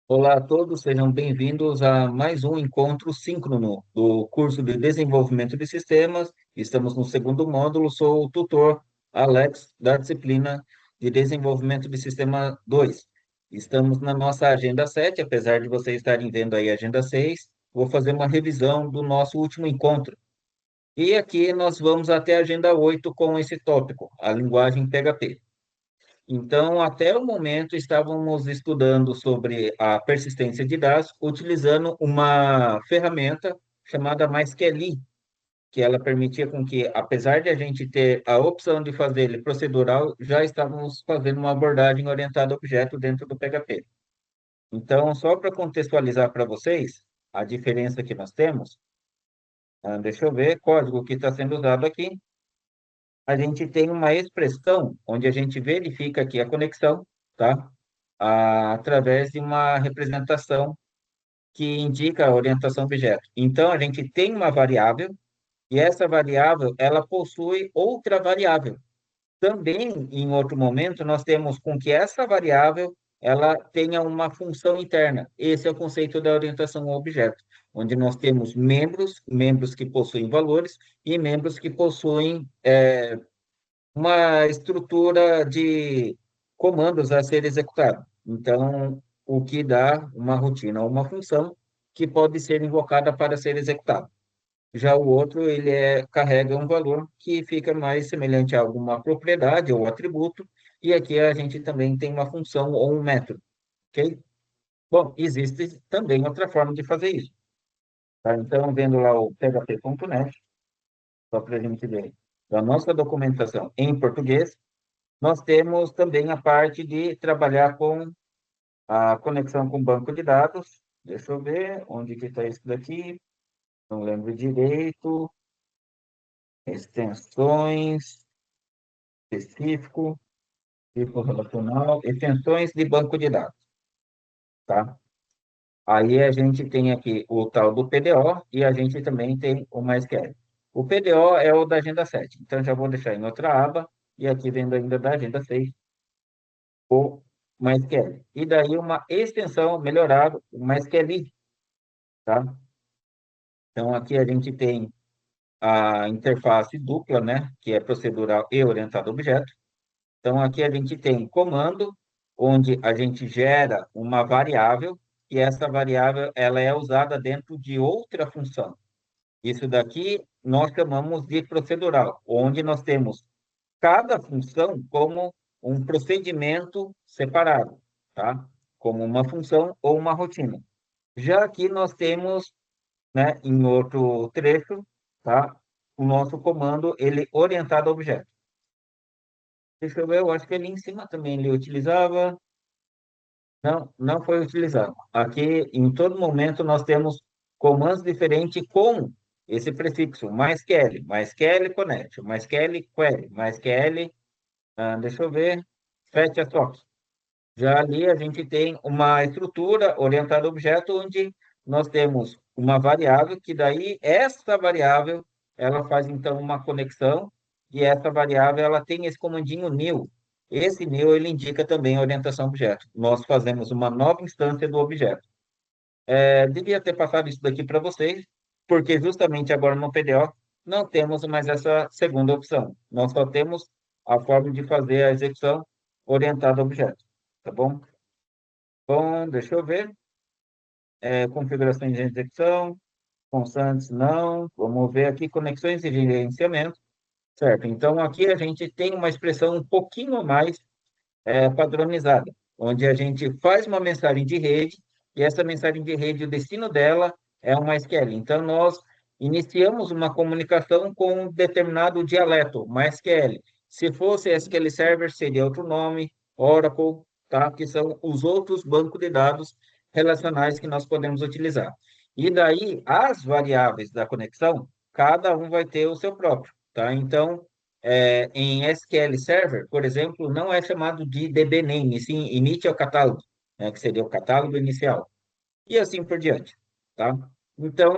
Olá a todos, sejam bem-vindos a mais um encontro síncrono do curso de Desenvolvimento de Sistemas. Estamos no segundo módulo, sou o tutor Alex, da disciplina de Desenvolvimento de Sistema 2. Estamos na nossa agenda 7, apesar de vocês estarem vendo aí a agenda 6. Vou fazer uma revisão do nosso último encontro. E aqui nós vamos até a agenda 8 com esse tópico, a linguagem PHP. Então, até o momento, estávamos estudando sobre a persistência de dados, utilizando uma ferramenta chamada MySQL, que ela permitia com que, apesar de a gente ter a opção de fazer ele procedural, já estávamos fazendo uma abordagem orientada a objeto dentro do PHP. Então, só para contextualizar para vocês a diferença que nós temos, deixa eu ver, código que está sendo usado aqui, a gente tem uma expressão onde a gente verifica aqui a conexão, tá? Através de uma representação que indica a orientação objeto. Então, a gente tem uma variável e essa variável, ela possui outra variável. Também, em outro momento, nós temos com que essa variável ela tenha uma função interna. Esse é o conceito da orientação ao objeto, onde nós temos membros que possuem valores e membros que possuem uma estrutura de comandos a ser executado. Então, o que dá uma rotina ou uma função que pode ser invocada para ser executada. Já o outro, carrega um valor que fica mais semelhante a alguma propriedade ou atributo, e aqui a gente também tem uma função ou um método, ok? Bom, existe também outra forma de fazer isso, tá? Então, vendo lá o php.net, só para a gente ver, da nossa documentação em português, nós temos também a parte de trabalhar com a conexão com banco de dados. Deixa eu ver onde que está isso daqui. Não lembro direito. Extensões, específico, tipo relacional, extensões de banco de dados, tá? Aí a gente tem aqui o tal do PDO e a gente também tem o MySQL. O PDO é o da agenda 7, então já vou deixar em outra aba e aqui vendo ainda da agenda 6 o MySQL. E daí uma extensão melhorada, o MySQL, tá? Então aqui a gente tem a interface dupla, né, que é procedural e orientada a objeto. Então aqui a gente tem comando, onde a gente gera uma variável e essa variável ela é usada dentro de outra função. Isso daqui nós chamamos de procedural, onde nós temos cada função como um procedimento separado, tá? Como uma função ou uma rotina. Já aqui nós temos, né, em outro trecho, tá? O nosso comando, ele orientado a objeto. Deixa eu ver, eu acho que ali em cima também ele utilizava. Não, não foi utilizado. Aqui, em todo momento, nós temos comandos diferentes com esse prefixo, MySQL connect, MySQL query, MySQL, deixa eu ver, fetch a sock. Já ali a gente tem uma estrutura orientada a objeto onde nós temos uma variável que daí essa variável ela faz então uma conexão e essa variável ela tem esse comandinho new. Esse new ele indica também a orientação a objeto. Nós fazemos uma nova instância do objeto. Devia ter passado isso daqui para vocês, porque justamente agora no PDO não temos mais essa segunda opção. Nós só temos a forma de fazer a execução orientada a objeto, tá bom? Bom, deixa eu ver. Configurações de execução, constantes não. Vamos ver aqui conexões e gerenciamento. Certo, então aqui a gente tem uma expressão um pouquinho mais padronizada, onde a gente faz uma mensagem de rede e essa mensagem de rede, o destino dela é uma SQL. Então, nós iniciamos uma comunicação com um determinado dialeto, uma SQL. Se fosse SQL Server, seria outro nome, Oracle, tá? Que são os outros bancos de dados relacionais que nós podemos utilizar. E daí, as variáveis da conexão, cada um vai ter o seu próprio, tá? Então, em SQL Server, por exemplo, não é chamado de DBName, e sim Initial Catalog, né, que seria o catálogo inicial, e assim por diante, tá? Então,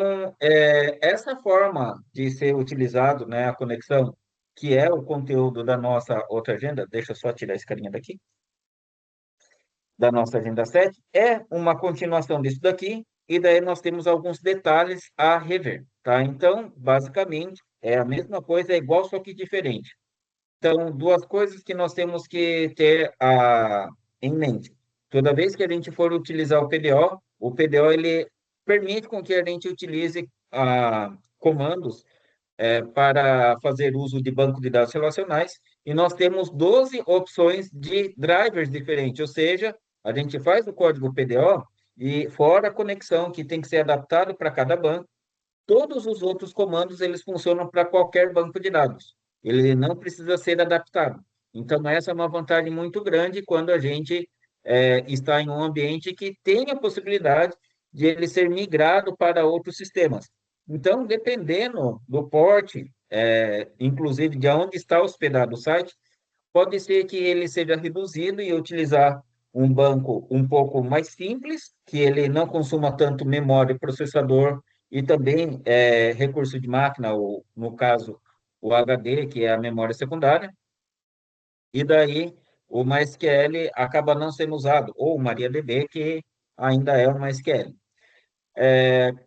essa forma de ser utilizado, né, a conexão, que é o conteúdo da nossa outra agenda, deixa eu só tirar esse carinha daqui. da nossa Agenda 7 é uma continuação disso daqui, e daí nós temos alguns detalhes a rever, tá? Então, basicamente, é a mesma coisa, é igual, só que diferente. Então, duas coisas que nós temos que ter em mente. Toda vez que a gente for utilizar o PDO ele permite com que a gente utilize comandos para fazer uso de banco de dados relacionais, e nós temos 12 opções de drivers diferentes, ou seja, a gente faz o código PDO e fora a conexão que tem que ser adaptado para cada banco, todos os outros comandos eles funcionam para qualquer banco de dados. Ele não precisa ser adaptado. Então, essa é uma vantagem muito grande quando a gente está em um ambiente que tem a possibilidade de ele ser migrado para outros sistemas. Então, dependendo do porte, inclusive de onde está hospedado o site, pode ser que ele seja reduzido e utilizar um banco um pouco mais simples, que ele não consuma tanto memória e processador e também recurso de máquina, ou, no caso, o HD, que é a memória secundária, e daí o MySQL acaba não sendo usado, ou o MariaDB, que ainda é o MySQL.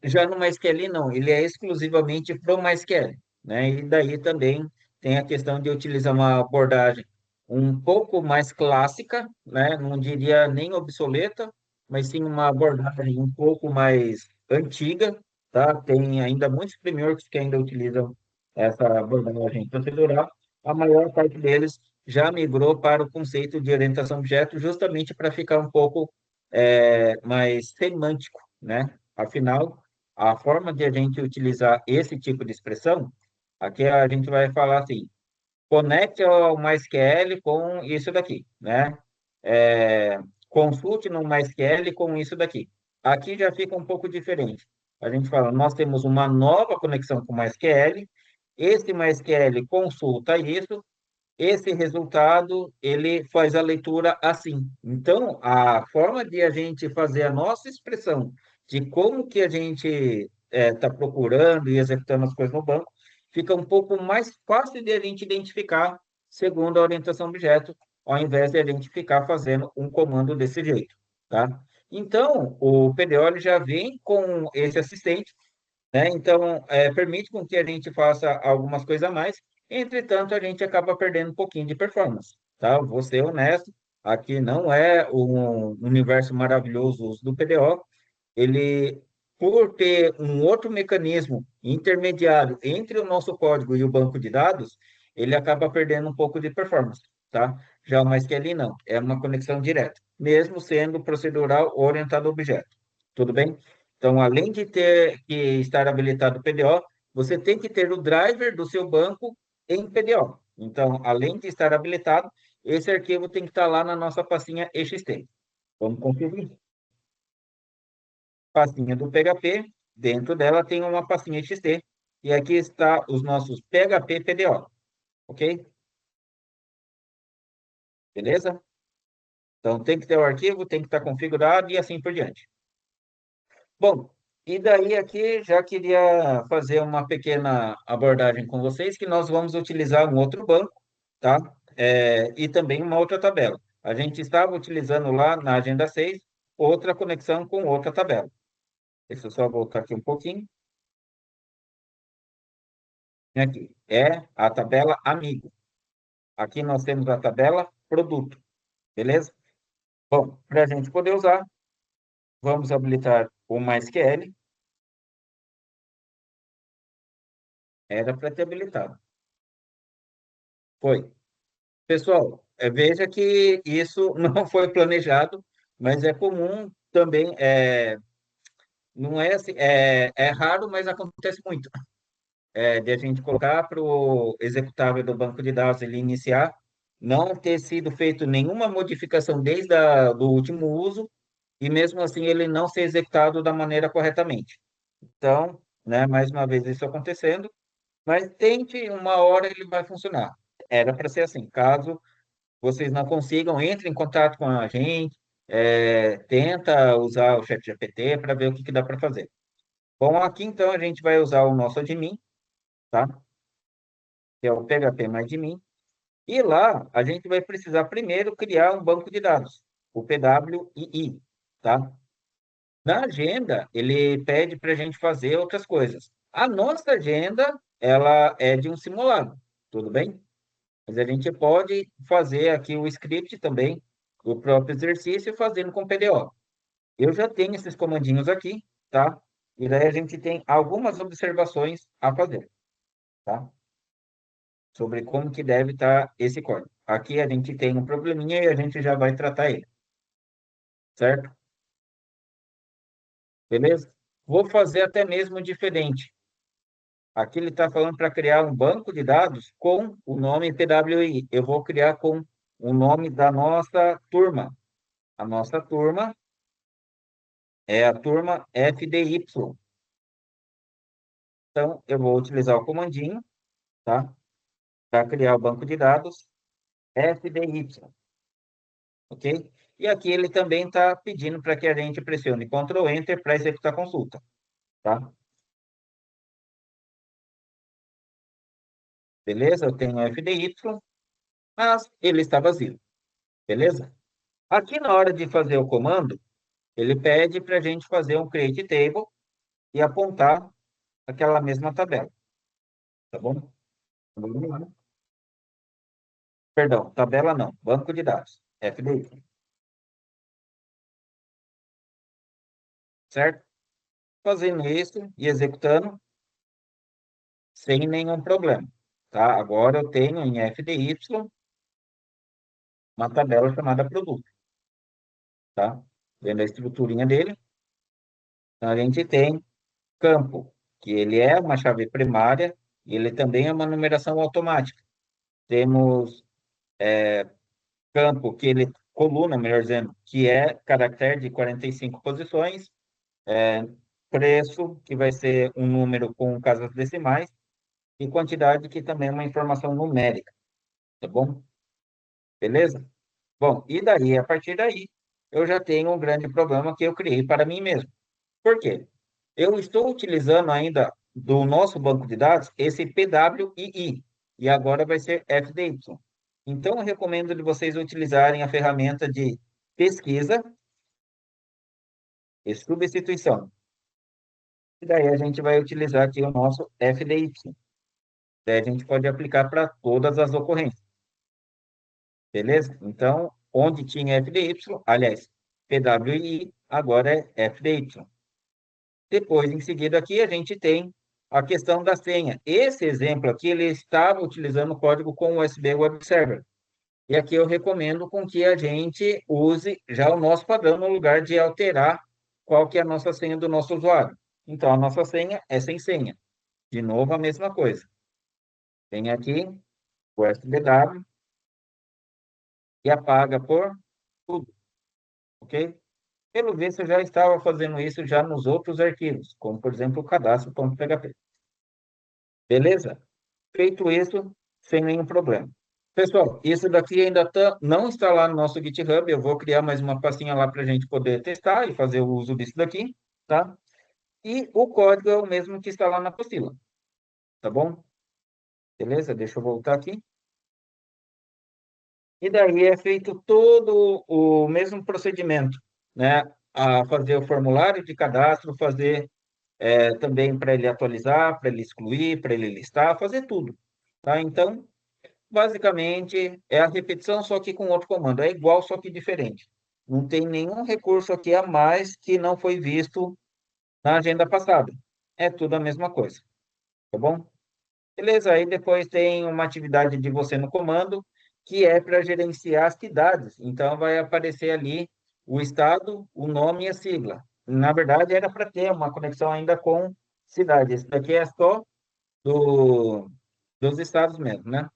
Já no MySQL, não, ele é exclusivamente para o MySQL, né? E daí também tem a questão de utilizar uma abordagem um pouco mais clássica, né? Não diria nem obsoleta, mas sim uma abordagem um pouco mais antiga, tá? Tem ainda muitos frameworks que ainda utilizam essa abordagem procedural. A maior parte deles já migrou para o conceito de orientação a objeto, justamente para ficar um pouco mais semântico, né? Afinal, a forma de a gente utilizar esse tipo de expressão, aqui a gente vai falar assim, conecte ao MySQL com isso daqui, né? Consulte no MySQL com isso daqui. Aqui já fica um pouco diferente. A gente fala, nós temos uma nova conexão com o MySQL, esse MySQL consulta isso, esse resultado ele faz a leitura assim. Então, a forma de a gente fazer a nossa expressão de como que a gente está procurando e executando as coisas no banco fica um pouco mais fácil de a gente identificar segundo a orientação objeto, ao invés de a gente ficar fazendo um comando desse jeito, tá? Então, o PDO ele já vem com esse assistente, né? Então, permite com que a gente faça algumas coisas a mais, entretanto, a gente acaba perdendo um pouquinho de performance, tá? Vou ser honesto, aqui não é um universo maravilhoso o uso do PDO, ele, por ter um outro mecanismo intermediário entre o nosso código e o banco de dados, ele acaba perdendo um pouco de performance, tá? Já o MySQL não, é uma conexão direta, mesmo sendo procedural orientado a objeto. Tudo bem? Então, além de ter que estar habilitado o PDO, você tem que ter o driver do seu banco em PDO. Então, além de estar habilitado, esse arquivo tem que estar lá na nossa pastinha ext. Vamos conferir. Pastinha do PHP, dentro dela tem uma pastinha ext, e aqui está os nossos PHP PDO, ok? Beleza? Então, tem que ter o arquivo, tem que estar configurado e assim por diante. Bom, e daí aqui já queria fazer uma pequena abordagem com vocês, que nós vamos utilizar um outro banco, tá? E também uma outra tabela. A gente estava utilizando lá na Agenda 6 outra conexão com outra tabela. Deixa eu só voltar aqui um pouquinho. Aqui é a tabela amigo. Aqui nós temos a tabela produto, beleza? Bom, para a gente poder usar, vamos habilitar o MySQL. Era para ter habilitado. Foi. Pessoal, veja que isso não foi planejado, mas é comum também, não é, assim, é raro, mas acontece muito, de a gente colocar para o executável do banco de dados ele iniciar, não ter sido feito nenhuma modificação desde do último uso, e mesmo assim ele não ser executado da maneira corretamente. Então, né, mais uma vez isso acontecendo, mas tente, uma hora ele vai funcionar. Era para ser assim, caso vocês não consigam, entre em contato com a gente, tenta usar o ChatGPT para ver o que dá para fazer. Bom, aqui então a gente vai usar o nosso admin, tá? Que é o PHP mais admin. E lá a gente vai precisar primeiro criar um banco de dados. o PWII, tá? Na agenda, ele pede para a gente fazer outras coisas. A nossa agenda, ela é de um simulado, tudo bem? Mas a gente pode fazer aqui o script também, o próprio exercício, fazendo com PDO. Eu já tenho esses comandinhos aqui, tá? E daí a gente tem algumas observações a fazer, tá? Sobre como que deve estar esse código. Aqui a gente tem um probleminha e a gente já vai tratar ele, certo? Beleza? Vou fazer até mesmo diferente. Aqui ele está falando para criar um banco de dados com o nome PWI. Eu vou criar com o nome da nossa turma. A nossa turma é a turma FDY. Então, eu vou utilizar o comandinho, tá? Para criar o banco de dados FDY, ok? E aqui ele também está pedindo para que a gente pressione Ctrl Enter para executar a consulta, tá? Beleza? Eu tenho FDY, mas ele está vazio, beleza? Aqui na hora de fazer o comando, ele pede para a gente fazer um create table e apontar aquela mesma tabela, tá bom? Vamos lá. Perdão, tabela não, banco de dados, FDY, certo? Fazendo isso e executando sem nenhum problema, tá? Agora eu tenho em FDY uma tabela chamada produto, tá? Vendo a estruturinha dele, então a gente tem campo, que ele é uma chave primária e ele também é uma numeração automática. Temos campo, que ele, coluna, melhor dizendo, que é caractere de 45 posições, preço, que vai ser um número com casas decimais, e quantidade, que também é uma informação numérica, tá bom? Beleza? Bom, e daí, a partir daí, eu já tenho um grande problema que eu criei para mim mesmo. Por quê? Eu estou utilizando ainda do nosso banco de dados esse PWII, e agora vai ser FDY. Então, eu recomendo de vocês utilizarem a ferramenta de pesquisa e substituição. E daí a gente vai utilizar aqui o nosso FDY. Daí a gente pode aplicar para todas as ocorrências, beleza? Então, onde tinha FDY, aliás, PWI, agora é FDY. Depois, em seguida, aqui a gente tem a questão da senha. Esse exemplo aqui, ele estava utilizando o código com o USB Web Server. E aqui eu recomendo com que a gente use já o nosso padrão no lugar de alterar qual que é a nossa senha do nosso usuário. Então, a nossa senha é sem senha. De novo, a mesma coisa. Tem aqui o SBW e apaga por tudo, ok? Pelo visto, eu já estava fazendo isso já nos outros arquivos, como, por exemplo, o cadastro.php. Beleza? Feito isso, sem nenhum problema. Pessoal, isso daqui ainda não está lá no nosso GitHub. Eu vou criar mais uma pastinha lá para a gente poder testar e fazer o uso disso daqui, tá? E o código é o mesmo que está lá na apostila, tá bom? Beleza? Deixa eu voltar aqui. E daí é feito todo o mesmo procedimento, né? A fazer o formulário de cadastro, fazer também para ele atualizar, para ele excluir, para ele listar, fazer tudo, tá? Então, basicamente, é a repetição, só que com outro comando. É igual, só que diferente. Não tem nenhum recurso aqui a mais que não foi visto na agenda passada. É tudo a mesma coisa, tá bom? Beleza, aí depois tem uma atividade de você no comando, que é para gerenciar as cidades. Então, vai aparecer ali o estado, o nome e a sigla. Na verdade, era para ter uma conexão ainda com cidade. Esse daqui é só do, dos estados mesmo, né?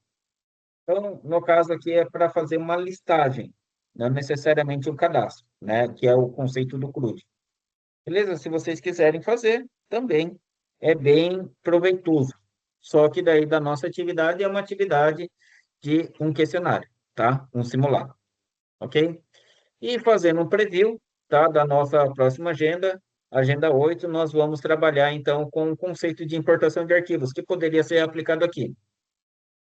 Então, no caso aqui é para fazer uma listagem, não necessariamente um cadastro, né? Que é o conceito do CRUD. Beleza? Se vocês quiserem fazer, também é bem proveitoso. Só que daí da nossa atividade é uma atividade de um questionário, tá? Um simulado, ok? E fazendo um preview, tá? Da nossa próxima agenda, agenda 8, nós vamos trabalhar então com o conceito de importação de arquivos, que poderia ser aplicado aqui,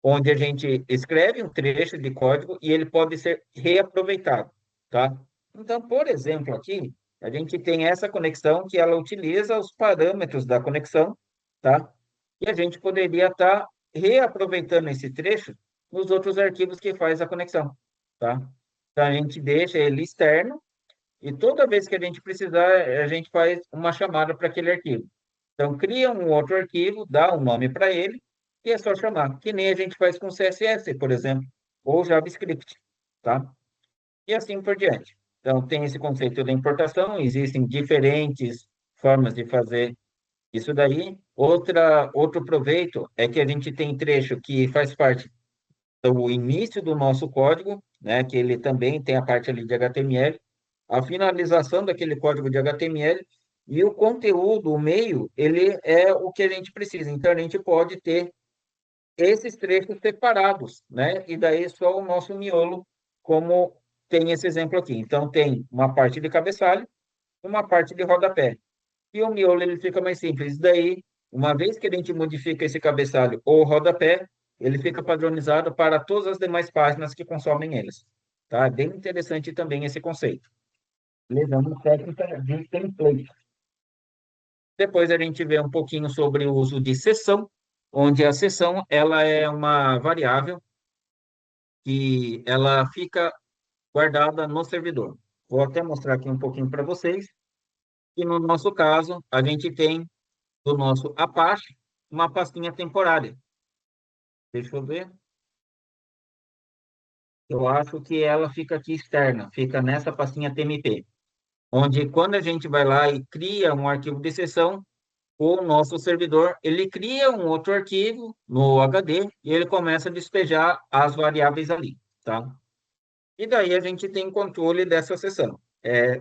onde a gente escreve um trecho de código e ele pode ser reaproveitado, tá? Então, por exemplo, aqui, a gente tem essa conexão que ela utiliza os parâmetros da conexão, tá? E a gente poderia estar reaproveitando esse trecho nos outros arquivos que faz a conexão, tá? Então, a gente deixa ele externo e toda vez que a gente precisar, a gente faz uma chamada para aquele arquivo. Então, cria um outro arquivo, dá um nome para ele e é só chamar, que nem a gente faz com CSS, por exemplo, ou JavaScript, tá? E assim por diante. Então, tem esse conceito da importação, existem diferentes formas de fazer isso daí. Outro proveito é que a gente tem trecho que faz parte do início do nosso código, né, que ele também tem a parte ali de HTML, a finalização daquele código de HTML e o conteúdo, o meio, ele é o que a gente precisa. Então, a gente pode ter esses trechos separados, né? E daí só o nosso miolo, como tem esse exemplo aqui. Então, tem uma parte de cabeçalho e uma parte de rodapé. E o miolo ele fica mais simples. Daí, uma vez que a gente modifica esse cabeçalho ou rodapé, ele fica padronizado para todas as demais páginas que consomem eles. Tá? É bem interessante também esse conceito. Levamos técnica de template. Depois a gente vê um pouquinho sobre o uso de seção, onde a seção ela é uma variável que ela fica guardada no servidor. Vou até mostrar aqui um pouquinho para vocês. E no nosso caso, a gente tem do nosso Apache uma pastinha temporária. Deixa eu ver. Eu acho que ela fica aqui externa, fica nessa pastinha TMP, onde quando a gente vai lá e cria um arquivo de sessão, o nosso servidor, ele cria um outro arquivo no HD e ele começa a despejar as variáveis ali, tá? E daí a gente tem controle dessa sessão.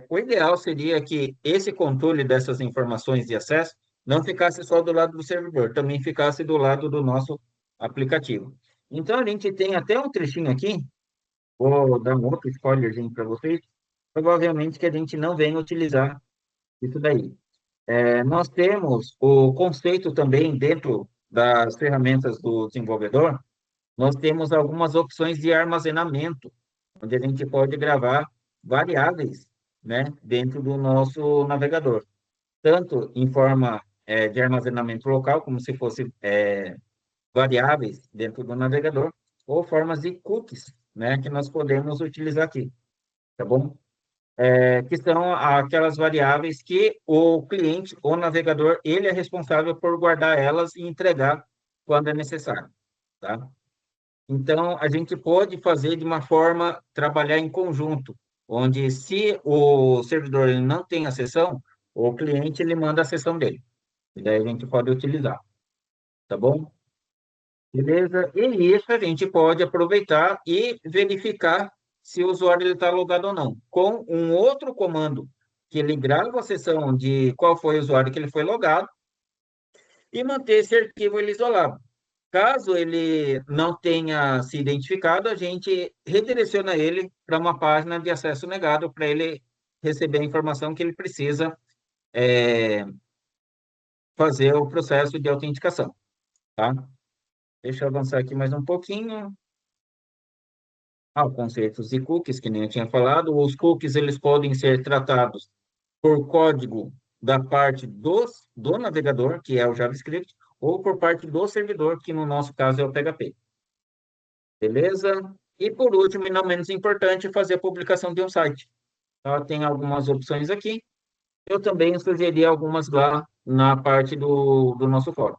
O ideal seria que esse controle dessas informações de acesso não ficasse só do lado do servidor, também ficasse do lado do nosso aplicativo. Então, a gente tem até um trechinho aqui, vou dar um outro spoilerzinho para vocês, provavelmente que a gente não venha utilizar isso daí. Nós temos o conceito também dentro das ferramentas do desenvolvedor, nós temos algumas opções de armazenamento, onde a gente pode gravar variáveis, né, dentro do nosso navegador, tanto em forma de armazenamento local, como se fosse variáveis dentro do navegador, ou formas de cookies, né, que nós podemos utilizar aqui, tá bom? Que são aquelas variáveis que o cliente, o navegador, ele é responsável por guardar elas e entregar quando é necessário, tá? Então, a gente pode fazer de uma forma, trabalhar em conjunto, onde se o servidor ele não tem a sessão, o cliente ele manda a sessão dele. E daí a gente pode utilizar, tá bom? Beleza? E isso a gente pode aproveitar e verificar se o usuário está logado ou não, com um outro comando que ele grava a sessão de qual foi o usuário que ele foi logado e manter esse arquivo ele isolado. Caso ele não tenha se identificado, a gente redireciona ele para uma página de acesso negado para ele receber a informação que ele precisa é, fazer o processo de autenticação, tá? Deixa eu avançar aqui mais um pouquinho. Conceitos de cookies, que nem eu tinha falado. Os cookies eles podem ser tratados por código da parte do navegador, que é o JavaScript, ou por parte do servidor, que no nosso caso é o PHP. Beleza? E por último, e não menos importante, fazer a publicação de um site. Tá? Tem algumas opções aqui. Eu também sugeri algumas lá na parte do nosso fórum.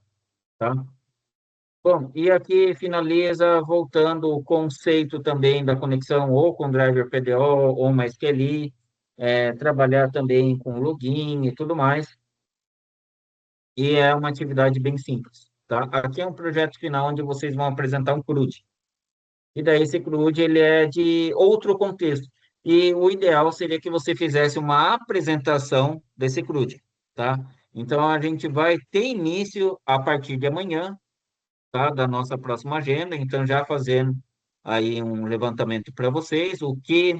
Tá? Bom, e aqui finaliza voltando o conceito também da conexão ou com driver PDO ou MySQL, trabalhar também com login e tudo mais. E é uma atividade bem simples. Tá? Aqui é um projeto final onde vocês vão apresentar um CRUD. E daí esse CRUD ele é de outro contexto. E o ideal seria que você fizesse uma apresentação desse CRUD, tá? Então a gente vai ter início a partir de amanhã, tá? Da nossa próxima agenda. Então já fazendo aí um levantamento para vocês, o que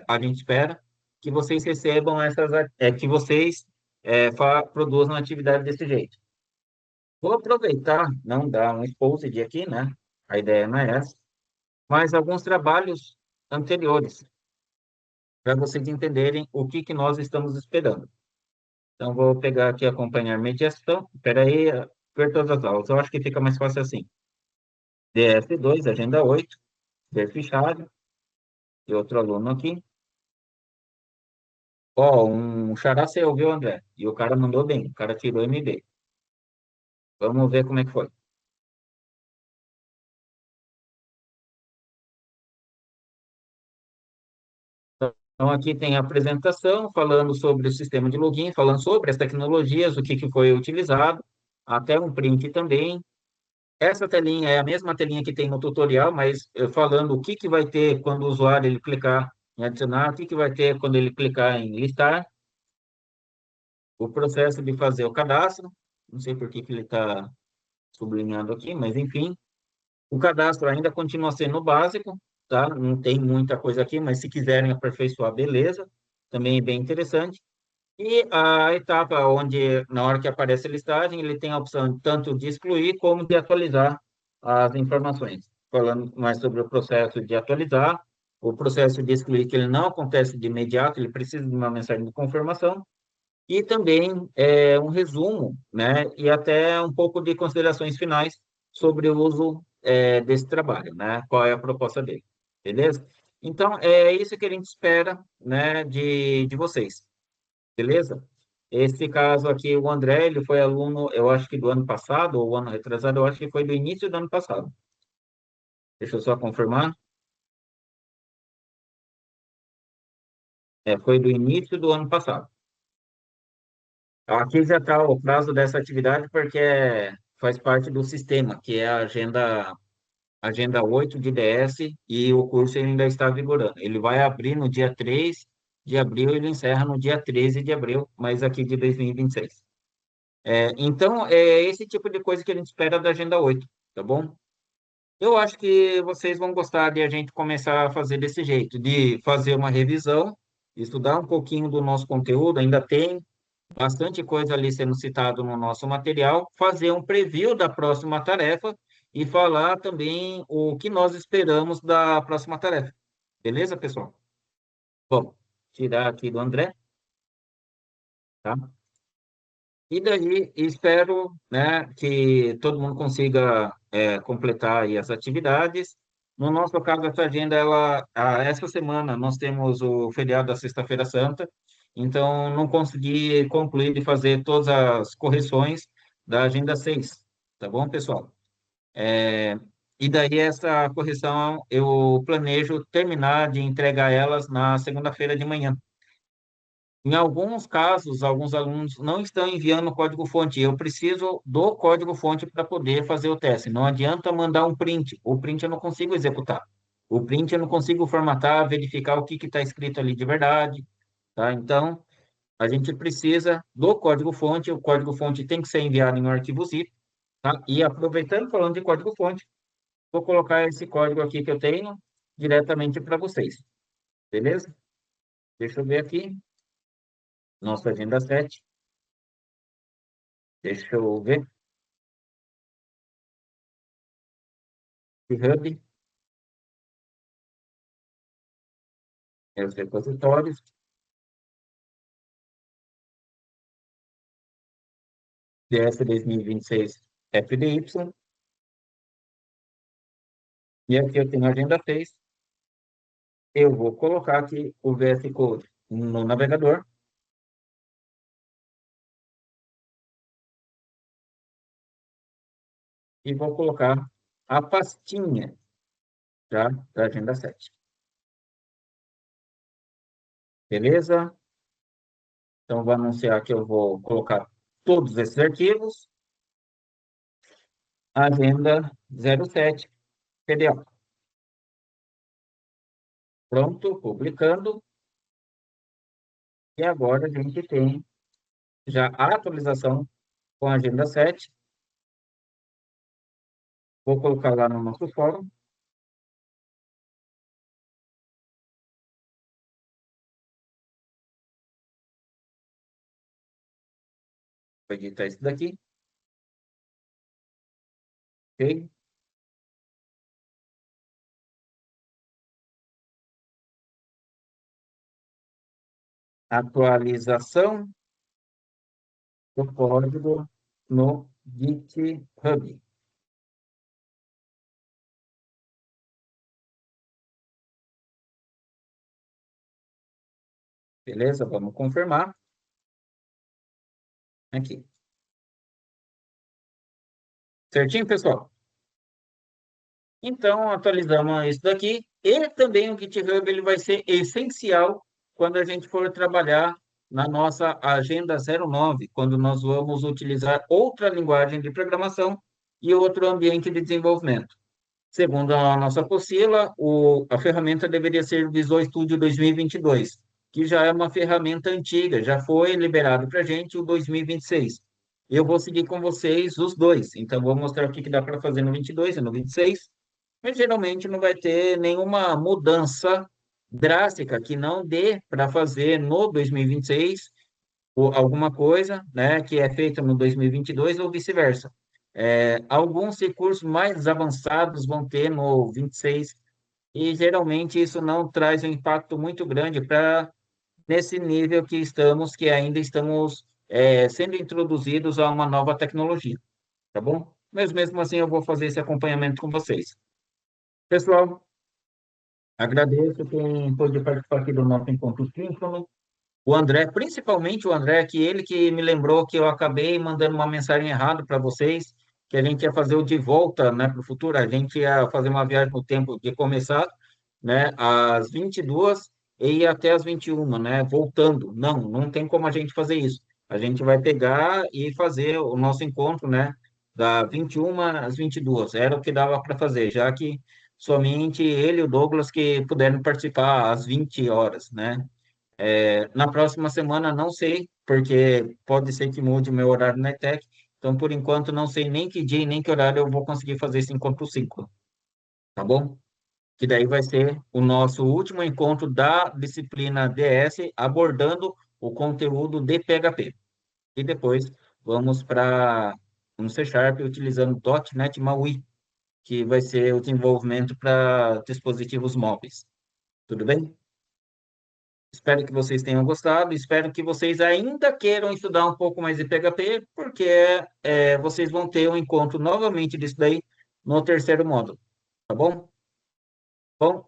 a gente espera que vocês recebam que vocês produzam atividade desse jeito. Vou aproveitar, não dar um exposed aqui, né? A ideia não é essa, mas alguns trabalhos anteriores. para vocês entenderem o que que nós estamos esperando. Então, vou pegar aqui acompanhar mediação. Espera aí, ver todas as aulas. Eu acho que fica mais fácil assim. DS2, agenda 8, ver fichário, e outro aluno aqui. Ó, um xará seu, viu, André? E o cara mandou bem, o cara tirou MB. Vamos ver como é que foi. Então, aqui tem a apresentação falando sobre o sistema de login, falando sobre as tecnologias, o que que foi utilizado, até um print também. Essa telinha é a mesma telinha que tem no tutorial, mas falando o que que vai ter quando o usuário ele clicar em adicionar, o que que vai ter quando ele clicar em listar, o processo de fazer o cadastro. Não sei por que que ele está sublinhando aqui, mas enfim, o cadastro ainda continua sendo básico, tá? Não tem muita coisa aqui, mas se quiserem aperfeiçoar, beleza. Também é bem interessante. E a etapa onde, na hora que aparece a listagem, ele tem a opção tanto de excluir como de atualizar as informações. Falando mais sobre o processo de atualizar, o processo de excluir, que ele não acontece de imediato, ele precisa de uma mensagem de confirmação, e também um resumo, né, e até um pouco de considerações finais sobre o uso desse trabalho, né, qual é a proposta dele, beleza? Então, é isso que a gente espera, né, de vocês. Beleza? Esse caso aqui, o André, ele foi aluno, eu acho que do ano passado, ou ano retrasado, eu acho que foi do início do ano passado. Deixa eu só confirmar. Foi do início do ano passado. Aqui já está o prazo dessa atividade, porque faz parte do sistema, que é a agenda 8 de DS, e o curso ainda está vigorando. Ele vai abrir no dia 3 de abril, e ele encerra no dia 13 de abril, mas aqui de 2026. Então, é esse tipo de coisa que a gente espera da Agenda 8, tá bom? Eu acho que vocês vão gostar de a gente começar a fazer desse jeito, de fazer uma revisão, estudar um pouquinho do nosso conteúdo, ainda tem bastante coisa ali sendo citado no nosso material, fazer um preview da próxima tarefa e falar também o que nós esperamos da próxima tarefa. Beleza, pessoal? Bom, tirar aqui do André, tá? E daí, espero, né, que todo mundo consiga completar aí as atividades. No nosso caso, essa agenda, essa semana, nós temos o feriado da Sexta-feira Santa, então não consegui concluir de fazer todas as correções da agenda 6, tá bom, pessoal? É, e daí, essa correção, eu planejo terminar de entregar elas na segunda-feira de manhã. Em alguns casos, alguns alunos não estão enviando o código-fonte. Eu preciso do código-fonte para poder fazer o teste. Não adianta mandar um print. O print eu não consigo executar. O print eu não consigo formatar, verificar o que está escrito ali de verdade, tá? Então, a gente precisa do código-fonte. O código-fonte tem que ser enviado em um arquivo zip, tá? E aproveitando, falando de código-fonte, vou colocar esse código aqui que eu tenho diretamente para vocês, beleza? Deixa eu ver aqui. Nossa agenda 7. Deixa eu ver. GitHub, os repositórios, DS 2026 FDY, e aqui eu tenho a agenda 6. Eu vou colocar aqui o VS Code no navegador e vou colocar a pastinha já da agenda 7. Beleza? Então, vou anunciar que eu vou colocar todos esses arquivos. Agenda 07 PDF. Pronto, publicando. E agora a gente tem já a atualização com a agenda 7. Vou colocar lá no nosso fórum. Vou editar isso daqui, ok? atualização do código no GitHub. Beleza? Vamos confirmar aqui. Certinho, pessoal? Então, atualizamos isso daqui. E também o GitHub ele vai ser essencial quando a gente for trabalhar na nossa Agenda 09, quando nós vamos utilizar outra linguagem de programação e outro ambiente de desenvolvimento. Segundo a nossa apostila, a ferramenta deveria ser o Visual Studio 2022, que já é uma ferramenta antiga, já foi liberado para a gente o 2026. Eu vou seguir com vocês os dois, então vou mostrar o que que dá para fazer no 22 e no 26, mas geralmente não vai ter nenhuma mudança drástica que não dê para fazer no 2026 ou alguma coisa, né, que é feita no 2022 ou vice-versa. Alguns recursos mais avançados vão ter no 26 e geralmente isso não traz um impacto muito grande para nesse nível que estamos, que ainda estamos sendo introduzidos a uma nova tecnologia, tá bom? Mas mesmo assim eu vou fazer esse acompanhamento com vocês. Pessoal, agradeço quem pôde participar aqui do nosso encontro síncrono. O André, principalmente o André, que ele que me lembrou que eu acabei mandando uma mensagem errada para vocês, que a gente ia fazer o de volta, né, para o futuro, a gente ia fazer uma viagem no tempo de começar, né, às 22 e ir até às 21, né, voltando. Não, não tem como a gente fazer isso. A gente vai pegar e fazer o nosso encontro, né, da 21 às 22. Era o que dava para fazer, já que somente ele e o Douglas que puderam participar às 20 horas, né? Na próxima semana, não sei, porque pode ser que mude o meu horário na ETEC. Então, por enquanto, não sei nem que dia e nem que horário eu vou conseguir fazer esse encontro 5, tá bom? Que daí vai ser o nosso último encontro da disciplina DS, abordando o conteúdo de PHP. E depois vamos para um C Sharp utilizando .NET MAUI, que vai ser o desenvolvimento para dispositivos móveis. Tudo bem? Espero que vocês tenham gostado. Espero que vocês ainda queiram estudar um pouco mais de PHP, porque vocês vão ter um encontro novamente disso daí no terceiro módulo, tá bom? Bom,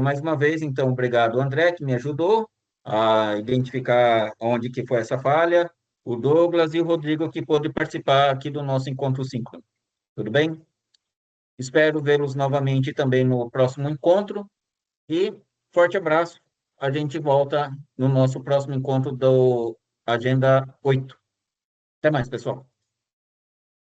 mais uma vez, então, obrigado, André, que me ajudou a identificar onde que foi essa falha, o Douglas e o Rodrigo, que pôde participar aqui do nosso encontro síncrono. Tudo bem? Espero vê-los novamente também no próximo encontro. E forte abraço. A gente volta no nosso próximo encontro do Agenda 8. Até mais, pessoal.